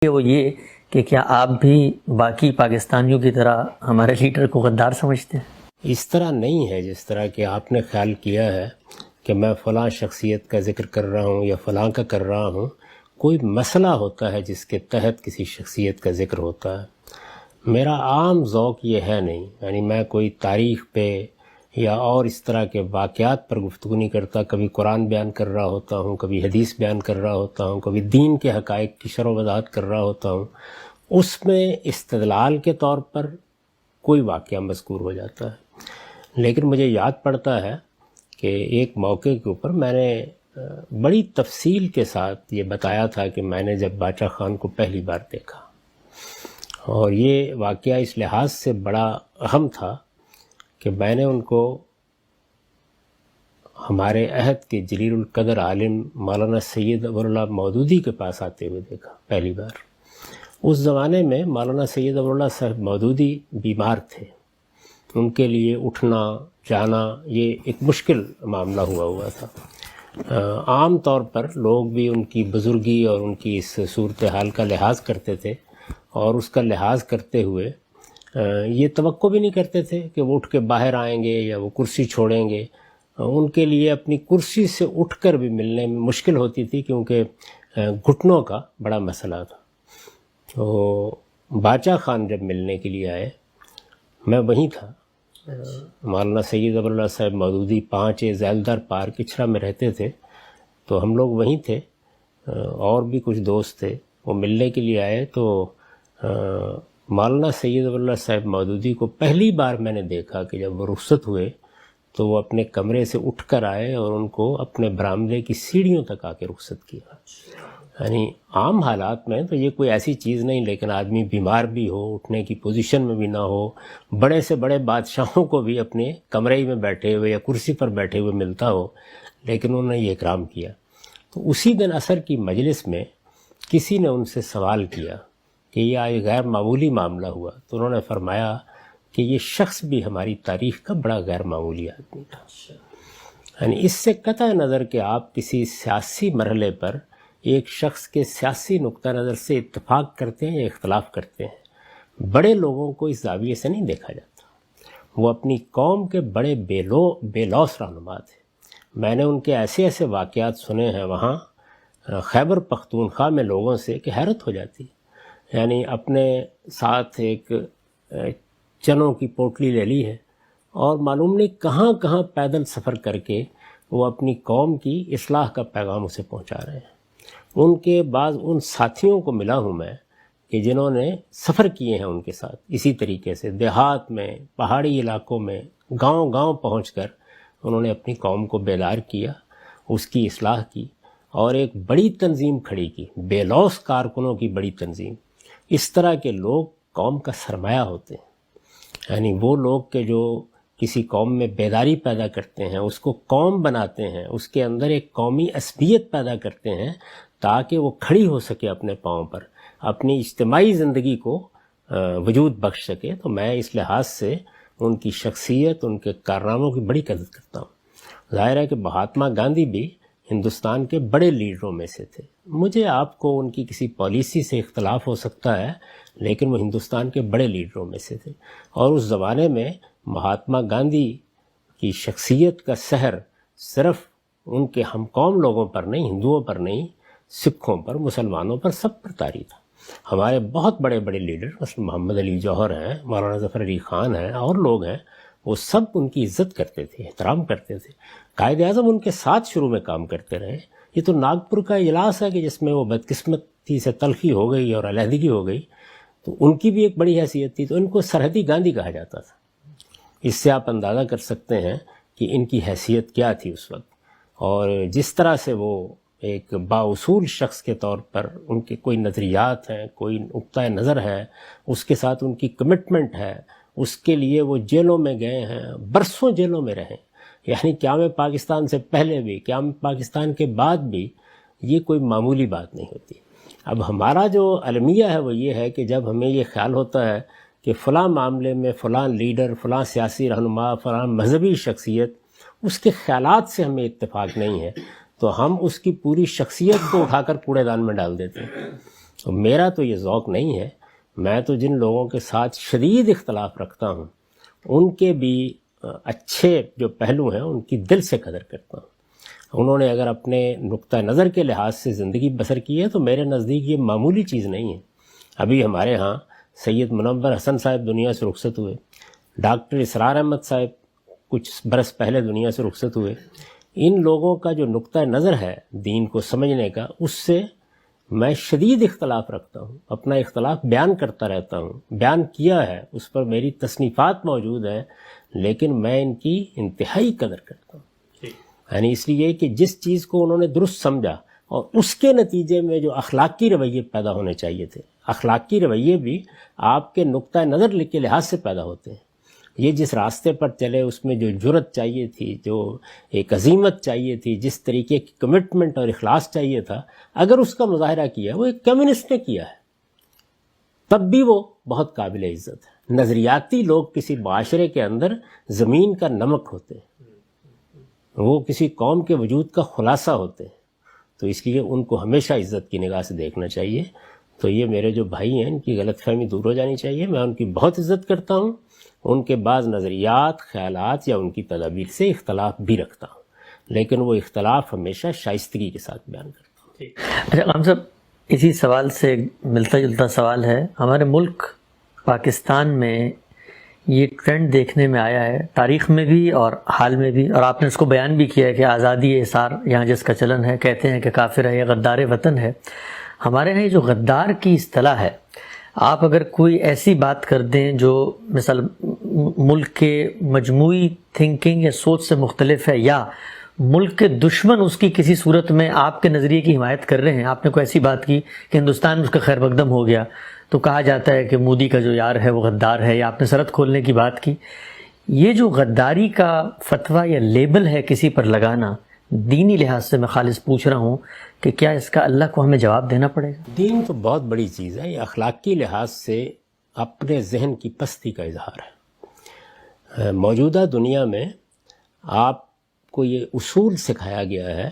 وہ یہ کہ کیا آپ بھی باقی پاکستانیوں کی طرح ہمارے لیڈر کو غدار سمجھتے ہیں؟ اس طرح نہیں ہے جس طرح کہ آپ نے خیال کیا ہے کہ میں فلاں شخصیت کا ذکر کر رہا ہوں یا فلاں کا کر رہا ہوں. کوئی مسئلہ ہوتا ہے جس کے تحت کسی شخصیت کا ذکر ہوتا ہے. میرا عام ذوق یہ ہے نہیں، یعنی میں کوئی تاریخ پہ یا اور اس طرح کے واقعات پر گفتگو نہیں کرتا. کبھی قرآن بیان کر رہا ہوتا ہوں، کبھی حدیث بیان کر رہا ہوتا ہوں، کبھی دین کے حقائق کی شرح و وضاحت کر رہا ہوتا ہوں. اس میں استدلال کے طور پر کوئی واقعہ مذکور ہو جاتا ہے. لیکن مجھے یاد پڑتا ہے کہ ایک موقع کے اوپر میں نے بڑی تفصیل کے ساتھ یہ بتایا تھا کہ میں نے جب باچا خان کو پہلی بار دیکھا، اور یہ واقعہ اس لحاظ سے بڑا اہم تھا کہ میں نے ان کو ہمارے عہد کے جلیل القدر عالم مولانا سید ابو اللہ مودودی کے پاس آتے ہوئے دیکھا پہلی بار. اس زمانے میں مولانا سید ابو اللہ صاحب مودودی بیمار تھے. ان کے لیے اٹھنا جانا یہ ایک مشکل معاملہ ہوا تھا. عام طور پر لوگ بھی ان کی بزرگی اور ان کی اس صورتحال کا لحاظ کرتے تھے، اور اس کا لحاظ کرتے ہوئے یہ توقع بھی نہیں کرتے تھے کہ وہ اٹھ کے باہر آئیں گے یا وہ کرسی چھوڑیں گے. ان کے لیے اپنی کرسی سے اٹھ کر بھی ملنے میں مشکل ہوتی تھی، کیونکہ گھٹنوں کا بڑا مسئلہ تھا. تو باچا خان جب ملنے کے لیے آئے، میں وہیں تھا. مولانا سید ابو اللہ صاحب مودودی 5 ذیلدار پارک اچھرا میں رہتے تھے، تو ہم لوگ وہیں تھے، اور بھی کچھ دوست تھے. وہ ملنے کے لیے آئے تو مولانا سید ابو اللہ صاحب مودودی کو پہلی بار میں نے دیکھا کہ جب وہ رخصت ہوئے تو وہ اپنے کمرے سے اٹھ کر آئے اور ان کو اپنے برآمدے کی سیڑھیوں تک آ کے رخصت کیا. یعنی عام حالات میں تو یہ کوئی ایسی چیز نہیں، لیکن آدمی بیمار بھی ہو، اٹھنے کی پوزیشن میں بھی نہ ہو، بڑے سے بڑے بادشاہوں کو بھی اپنے کمرے میں بیٹھے ہوئے یا کرسی پر بیٹھے ہوئے ملتا ہو، لیکن انہوں نے یہ اکرام کیا. تو اسی دن عصر کی مجلس میں کسی نے ان سے سوال کیا کہ یہ غیر معمولی معاملہ ہوا. تو انہوں نے فرمایا کہ یہ شخص بھی ہماری تاریخ کا بڑا غیر معمولی آدمی تھا. یعنی اس سے قطع نظر کہ آپ کسی سیاسی مرحلے پر ایک شخص کے سیاسی نقطہ نظر سے اتفاق کرتے ہیں یا اختلاف کرتے ہیں، بڑے لوگوں کو اس زاویے سے نہیں دیکھا جاتا. وہ اپنی قوم کے بڑے بے لوث رہنما تھے. میں نے ان کے ایسے ایسے واقعات سنے ہیں وہاں خیبر پختونخوا میں لوگوں سے کہ حیرت ہو جاتی. یعنی اپنے ساتھ ایک چنوں کی پوٹلی لے لی ہے، اور معلوم نہیں کہاں کہاں پیدل سفر کر کے وہ اپنی قوم کی اصلاح کا پیغام اسے پہنچا رہے ہیں. ان کے بعض ان ساتھیوں کو ملا ہوں میں کہ جنہوں نے سفر کیے ہیں ان کے ساتھ اسی طریقے سے، دیہات میں، پہاڑی علاقوں میں، گاؤں گاؤں پہنچ کر انہوں نے اپنی قوم کو بیدار کیا، اس کی اصلاح کی، اور ایک بڑی تنظیم کھڑی کی، بے لوث کارکنوں کی بڑی تنظیم. اس طرح کے لوگ قوم کا سرمایہ ہوتے ہیں. یعنی وہ لوگ کہ جو کسی قوم میں بیداری پیدا کرتے ہیں، اس کو قوم بناتے ہیں، اس کے اندر ایک قومی عصبیت پیدا کرتے ہیں تاکہ وہ کھڑی ہو سکے اپنے پاؤں پر، اپنی اجتماعی زندگی کو وجود بخش سکے. تو میں اس لحاظ سے ان کی شخصیت، ان کے کارناموں کی بڑی قدر کرتا ہوں. ظاہر ہے کہ مہاتما گاندھی بھی ہندوستان کے بڑے لیڈروں میں سے تھے. مجھے آپ کو ان کی کسی پالیسی سے اختلاف ہو سکتا ہے، لیکن وہ ہندوستان کے بڑے لیڈروں میں سے تھے. اور اس زمانے میں مہاتما گاندھی کی شخصیت کا سحر صرف ان کے ہم قوم لوگوں پر نہیں، ہندوؤں پر نہیں، سکھوں پر، مسلمانوں پر، سب پر طاری تھا. ہمارے بہت بڑے بڑے لیڈر مثلا محمد علی جوہر ہیں، مولانا ظفر علی خان ہیں، اور لوگ ہیں، وہ سب ان کی عزت کرتے تھے، احترام کرتے تھے. قائد اعظم ان کے ساتھ شروع میں کام کرتے رہے. یہ تو ناگپور کا اجلاس ہے کہ جس میں وہ بدقسمتی سے تلخی ہو گئی اور علیحدگی ہو گئی، تو ان کی بھی ایک بڑی حیثیت تھی. تو ان کو سرحدی گاندھی کہا جاتا تھا. اس سے آپ اندازہ کر سکتے ہیں کہ ان کی حیثیت کیا تھی اس وقت، اور جس طرح سے وہ ایک بااصول شخص کے طور پر ان کے کوئی نظریات ہیں، کوئی نقطہ نظر ہے، اس کے ساتھ ان کی کمٹمنٹ ہے. اس کے لیے وہ جیلوں میں گئے ہیں، برسوں جیلوں میں رہے. یعنی قیام پاکستان سے پہلے بھی، قیام پاکستان کے بعد بھی یہ کوئی معمولی بات نہیں ہوتی. اب ہمارا جو المیہ ہے وہ یہ ہے کہ جب ہمیں یہ خیال ہوتا ہے کہ فلاں معاملے میں فلاں لیڈر، فلاں سیاسی رہنما، فلاں مذہبی شخصیت، اس کے خیالات سے ہمیں اتفاق نہیں ہے، تو ہم اس کی پوری شخصیت کو اٹھا کر کوڑے دان میں ڈال دیتے ہیں. تو میرا تو یہ ذوق نہیں ہے. میں تو جن لوگوں کے ساتھ شدید اختلاف رکھتا ہوں ان کے بھی اچھے جو پہلو ہیں ان کی دل سے قدر کرتا ہوں. انہوں نے اگر اپنے نقطہ نظر کے لحاظ سے زندگی بسر کی ہے تو میرے نزدیک یہ معمولی چیز نہیں ہے. ابھی ہمارے ہاں سید منور حسن صاحب دنیا سے رخصت ہوئے, ڈاکٹر اسرار احمد صاحب کچھ برس پہلے دنیا سے رخصت ہوئے. ان لوگوں کا جو نقطہ نظر ہے دین کو سمجھنے کا, اس سے میں شدید اختلاف رکھتا ہوں, اپنا اختلاف بیان کرتا رہتا ہوں, بیان کیا ہے, اس پر میری تصنیفات موجود ہیں, لیکن میں ان کی انتہائی قدر کرتا ہوں. یعنی اس لیے کہ جس چیز کو انہوں نے درست سمجھا اور اس کے نتیجے میں جو اخلاقی رویے پیدا ہونے چاہیے تھے, اخلاقی رویے بھی آپ کے نقطہ نظر کے لحاظ سے پیدا ہوتے ہیں. یہ جس راستے پر چلے اس میں جو جرت چاہیے تھی, جو ایک عزیمت چاہیے تھی, جس طریقے کی کمٹمنٹ اور اخلاص چاہیے تھا, اگر اس کا مظاہرہ کیا وہ ایک کمیونسٹ نے کیا ہے تب بھی وہ بہت قابل عزت ہے. نظریاتی لوگ کسی معاشرے کے اندر زمین کا نمک ہوتے ہیں, وہ کسی قوم کے وجود کا خلاصہ ہوتے ہیں, تو اس لیے ان کو ہمیشہ عزت کی نگاہ سے دیکھنا چاہیے. تو یہ میرے جو بھائی ہیں ان کی غلط فہمی دور ہو جانی چاہیے. میں ان کی بہت عزت کرتا ہوں, ان کے بعض نظریات, خیالات یا ان کی تدابیر سے اختلاف بھی رکھتا ہوں, لیکن وہ اختلاف ہمیشہ شائستگی کے ساتھ بیان کرتا ہوں. اچھا ہم صاحب, اسی سوال سے ملتا جلتا سوال ہے. ہمارے ملک پاکستان میں یہ ٹرینڈ دیکھنے میں آیا ہے, تاریخ میں بھی اور حال میں بھی, اور آپ نے اس کو بیان بھی کیا ہے کہ آزادی احسار یہاں جس کا چلن ہے, کہتے ہیں کہ کافر ہے, یہ غدار وطن ہے. ہمارے یہاں جو غدار کی اصطلاح ہے, آپ اگر کوئی ایسی بات کر دیں جو مثال ملک کے مجموعی تھنکنگ یا سوچ سے مختلف ہے, یا ملک کے دشمن اس کی کسی صورت میں آپ کے نظریے کی حمایت کر رہے ہیں, آپ نے کوئی ایسی بات کی کہ ہندوستان میں اس کا خیر مقدم ہو گیا, تو کہا جاتا ہے کہ مودی کا جو یار ہے وہ غدار ہے, یا آپ نے سرحد کھولنے کی بات کی. یہ جو غداری کا فتویٰ یا لیبل ہے کسی پر لگانا, دینی لحاظ سے میں خالص پوچھ رہا ہوں کہ کیا اس کا اللہ کو ہمیں جواب دینا پڑے گا؟ دین تو بہت بڑی چیز ہے, یہ اخلاقی لحاظ سے اپنے ذہن کی پستی کا اظہار ہے. موجودہ دنیا میں آپ کو یہ اصول سکھایا گیا ہے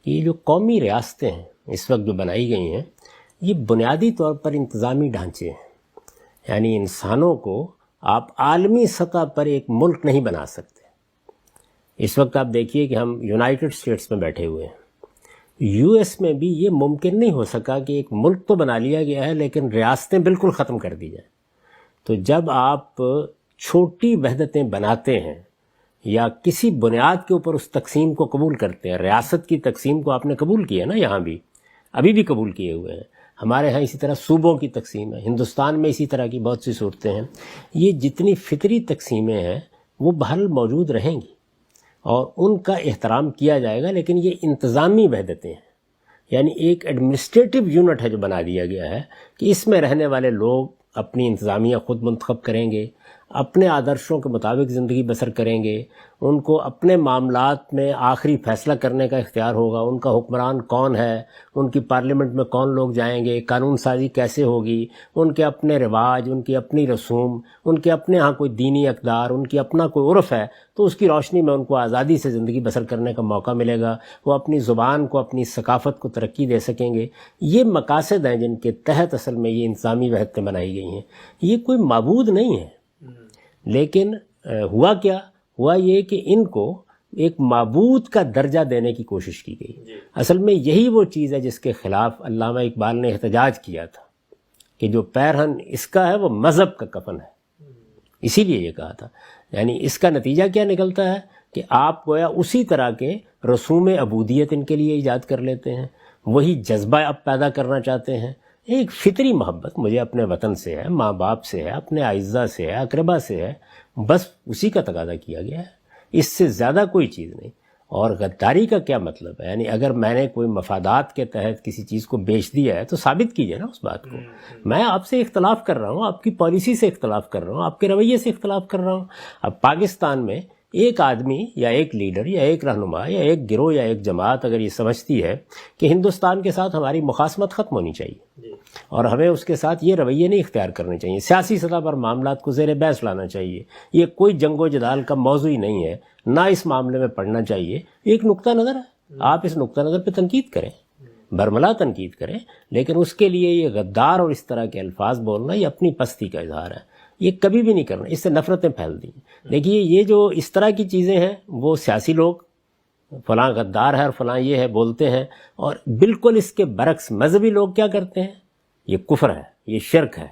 کہ یہ جو قومی ریاستیں ہیں اس وقت جو بنائی گئی ہیں, یہ بنیادی طور پر انتظامی ڈھانچے ہیں. یعنی انسانوں کو آپ عالمی سطح پر ایک ملک نہیں بنا سکتے. اس وقت آپ دیکھیے کہ ہم یونائٹڈ اسٹیٹس میں بیٹھے ہوئے ہیں, یو ایس میں بھی یہ ممکن نہیں ہو سکا کہ ایک ملک تو بنا لیا گیا ہے لیکن ریاستیں بالکل ختم کر دی جائیں. تو جب آپ چھوٹی وحدتیں بناتے ہیں یا کسی بنیاد کے اوپر اس تقسیم کو قبول کرتے ہیں, ریاست کی تقسیم کو آپ نے قبول کیا نا, یہاں بھی ابھی بھی قبول کیے ہوئے ہیں. ہمارے ہاں اسی طرح صوبوں کی تقسیم ہے, ہندوستان میں اسی طرح کی بہت سی صورتیں ہیں. یہ جتنی فطری تقسیمیں ہیں وہ بہرحال موجود رہیں گی اور ان کا احترام کیا جائے گا, لیکن یہ انتظامی وحدتیں ہیں. یعنی ایک ایڈمنسٹریٹو یونٹ ہے جو بنا دیا گیا ہے کہ اس میں رہنے والے لوگ اپنی انتظامیہ خود منتخب کریں گے, اپنے آدرشوں کے مطابق زندگی بسر کریں گے, ان کو اپنے معاملات میں آخری فیصلہ کرنے کا اختیار ہوگا, ان کا حکمران کون ہے, ان کی پارلیمنٹ میں کون لوگ جائیں گے, قانون سازی کیسے ہوگی, ان کے اپنے رواج, ان کی اپنی رسوم, ان کے اپنے ہاں کوئی دینی اقدار, ان کی اپنا کوئی عرف ہے, تو اس کی روشنی میں ان کو آزادی سے زندگی بسر کرنے کا موقع ملے گا. وہ اپنی زبان کو, اپنی ثقافت کو ترقی دے سکیں گے. یہ مقاصد ہیں جن کے تحت اصل میں یہ انتظامی وحدتیں بنائی گئی ہیں. یہ کوئی معبود نہیں ہے, لیکن ہوا کیا, ہوا یہ کہ ان کو ایک معبود کا درجہ دینے کی کوشش کی گئی. اصل میں یہی وہ چیز ہے جس کے خلاف علامہ اقبال نے احتجاج کیا تھا کہ جو پیرہن اس کا ہے وہ مذہب کا کفن ہے. اسی لیے یہ کہا تھا. یعنی اس کا نتیجہ کیا نکلتا ہے کہ آپ گویا اسی طرح کے رسوم عبودیت ان کے لیے ایجاد کر لیتے ہیں, وہی جذبہ اب پیدا کرنا چاہتے ہیں. ایک فطری محبت مجھے اپنے وطن سے ہے, ماں باپ سے ہے, اپنے اعزہ سے ہے, اقربا سے ہے, بس اسی کا تقاضا کیا گیا ہے, اس سے زیادہ کوئی چیز نہیں. اور غداری کا کیا مطلب ہے؟ یعنی اگر میں نے کوئی مفادات کے تحت کسی چیز کو بیچ دیا ہے تو ثابت کیجئے نا اس بات کو. میں آپ سے اختلاف کر رہا ہوں, آپ کی پالیسی سے اختلاف کر رہا ہوں, آپ کے رویے سے اختلاف کر رہا ہوں. اب پاکستان میں ایک آدمی یا ایک لیڈر یا ایک رہنما یا ایک گروہ یا ایک جماعت اگر یہ سمجھتی ہے کہ ہندوستان کے ساتھ ہماری مخاصمت ختم ہونی چاہیے اور ہمیں اس کے ساتھ یہ رویے نہیں اختیار کرنے چاہیے, سیاسی سطح پر معاملات کو زیر بحث لانا چاہیے, یہ کوئی جنگ و جدال کا موضوع ہی نہیں ہے, نہ اس معاملے میں پڑھنا چاہیے. ایک نقطہ نظر ہے, آپ اس نقطہ نظر پہ تنقید کریں, برملا تنقید کریں، لیکن اس کے لیے یہ غدار اور اس طرح کے الفاظ بولنا یہ اپنی پستی کا اظہار ہے، یہ کبھی بھی نہیں کرنا، اس سے نفرتیں پھیل دی ہیں۔ دیکھیے یہ جو اس طرح کی چیزیں ہیں وہ سیاسی لوگ فلاں غدار ہے اور فلاں یہ ہے بولتے ہیں، اور بالکل اس کے برعکس مذہبی لوگ کیا کرتے ہیں، یہ کفر ہے، یہ شرک ہے۔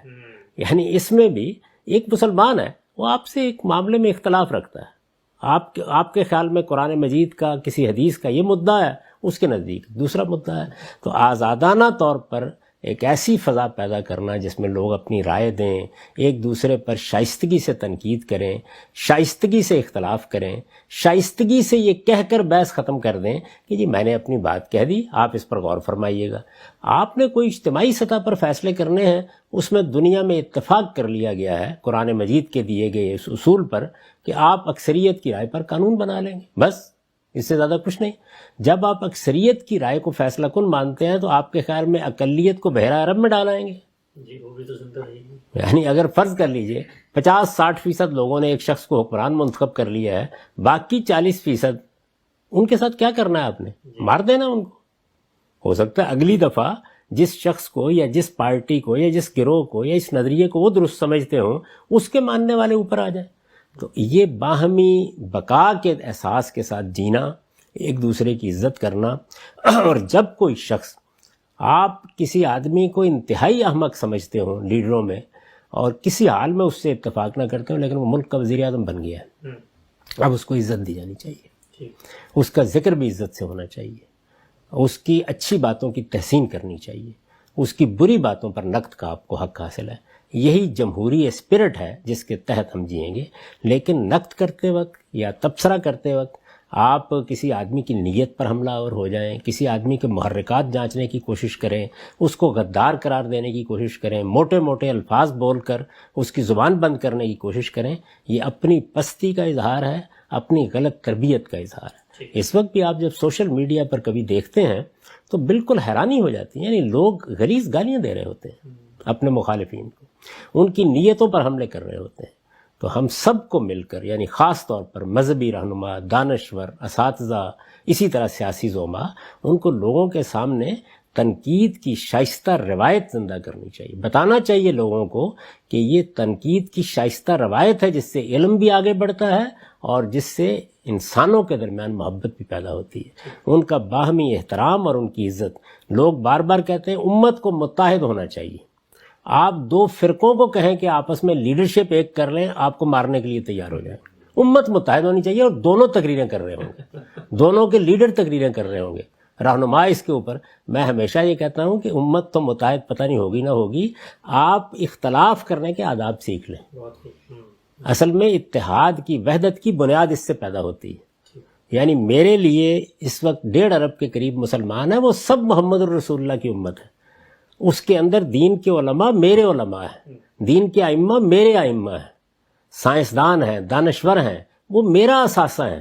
یعنی اس میں بھی ایک مسلمان ہے وہ آپ سے ایک معاملے میں اختلاف رکھتا ہے، آپ کے خیال میں قرآن مجید کا کسی حدیث کا یہ مدعا ہے، اس کے نزدیک دوسرا مدعا ہے۔ تو آزادانہ طور پر ایک ایسی فضا پیدا کرنا جس میں لوگ اپنی رائے دیں، ایک دوسرے پر شائستگی سے تنقید کریں، شائستگی سے اختلاف کریں، شائستگی سے یہ کہہ کر بحث ختم کر دیں کہ جی میں نے اپنی بات کہہ دی، آپ اس پر غور فرمائیے گا۔ آپ نے کوئی اجتماعی سطح پر فیصلے کرنے ہیں، اس میں دنیا میں اتفاق کر لیا گیا ہے قرآن مجید کے دیے گئے اس اصول پر کہ آپ اکثریت کی رائے پر قانون بنا لیں گے، بس اس سے زیادہ کچھ نہیں۔ جب آپ اکثریت کی رائے کو فیصلہ کن مانتے ہیں تو آپ کے خیال میں اقلیت کو بحیرہ عرب میں ڈالائیں گے؟ جی وہ بھی تو سنتا نہیں۔ یعنی اگر فرض کر لیجئے 50-60% لوگوں نے ایک شخص کو حکمران منتخب کر لیا ہے، باقی 40% ان کے ساتھ کیا کرنا ہے آپ نے؟ مار دینا ان کو۔ ہو سکتا ہے اگلی دفعہ جس شخص کو یا جس پارٹی کو یا جس گروہ کو یا اس نظریے کو وہ درست سمجھتے ہوں اس کے ماننے والے اوپر آ جائیں۔ تو یہ باہمی بقا کے احساس کے ساتھ جینا، ایک دوسرے کی عزت کرنا، اور جب کوئی شخص آپ کسی آدمی کو انتہائی احمق سمجھتے ہوں لیڈروں میں اور کسی حال میں اس سے اتفاق نہ کرتے ہوں لیکن وہ ملک کا وزیر اعظم بن گیا ہے، اب اس کو عزت دی جانی چاہیے، اس کا ذکر بھی عزت سے ہونا چاہیے، اس کی اچھی باتوں کی تحسین کرنی چاہیے، اس کی بری باتوں پر نقد کا آپ کو حق حاصل ہے۔ یہی جمہوری اسپرٹ ہے جس کے تحت ہم جئیں گے۔ لیکن نقد کرتے وقت یا تبصرہ کرتے وقت آپ کسی آدمی کی نیت پر حملہ آور ہو جائیں، کسی آدمی کے محرکات جانچنے کی کوشش کریں، اس کو غدار قرار دینے کی کوشش کریں، موٹے موٹے الفاظ بول کر اس کی زبان بند کرنے کی کوشش کریں، یہ اپنی پستی کا اظہار ہے، اپنی غلط تربیت کا اظہار ہے۔ اس وقت بھی آپ جب سوشل میڈیا پر کبھی دیکھتے ہیں تو بالکل حیرانی ہو جاتی ہے، یعنی لوگ غلیظ گالیاں دے رہے ہوتے ہیں اپنے مخالفین کو، ان کی نیتوں پر حملے کر رہے ہوتے ہیں۔ تو ہم سب کو مل کر، یعنی خاص طور پر مذہبی رہنما، دانشور، اساتذہ، اسی طرح سیاسی زعما، ان کو لوگوں کے سامنے تنقید کی شائستہ روایت زندہ کرنی چاہیے، بتانا چاہیے لوگوں کو کہ یہ تنقید کی شائستہ روایت ہے جس سے علم بھی آگے بڑھتا ہے اور جس سے انسانوں کے درمیان محبت بھی پیدا ہوتی ہے، ان کا باہمی احترام اور ان کی عزت۔ لوگ بار بار کہتے ہیں امت کو متحد ہونا چاہیے، آپ دو فرقوں کو کہیں کہ آپس میں لیڈرشپ ایک کر لیں، آپ کو مارنے کے لیے تیار ہو جائیں۔ امت متحد ہونی چاہیے اور دونوں تقریریں کر رہے ہوں گے، دونوں کے لیڈر تقریریں کر رہے ہوں گے، رہنما اس کے اوپر۔ میں ہمیشہ یہ کہتا ہوں کہ امت تو متحد پتہ نہیں ہوگی نہ ہوگی، آپ اختلاف کرنے کے آداب سیکھ لیں۔ اصل میں اتحاد کی، وحدت کی بنیاد اس سے پیدا ہوتی ہے۔ یعنی میرے لیے اس وقت 1.5 ارب کے قریب مسلمان ہیں، وہ سب محمد الرسول اللہ کی امت ہے۔ اس کے اندر دین کے علماء میرے علماء ہیں، دین کے ائمہ میرے ائمہ ہیں، سائنسدان ہیں، دانشور ہیں، وہ میرا اثاثہ ہیں،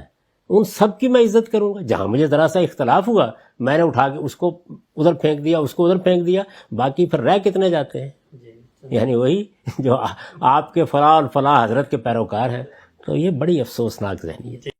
ان سب کی میں عزت کروں گا۔ جہاں مجھے ذرا سا اختلاف ہوا میں نے اٹھا کے اس کو ادھر پھینک دیا، اس کو ادھر پھینک دیا، باقی پھر رہ کتنے جاتے ہیں؟ یعنی وہی جو آپ کے فلاں اور فلاں حضرت کے پیروکار ہیں۔ تو یہ بڑی افسوسناک ذہنیت ہے۔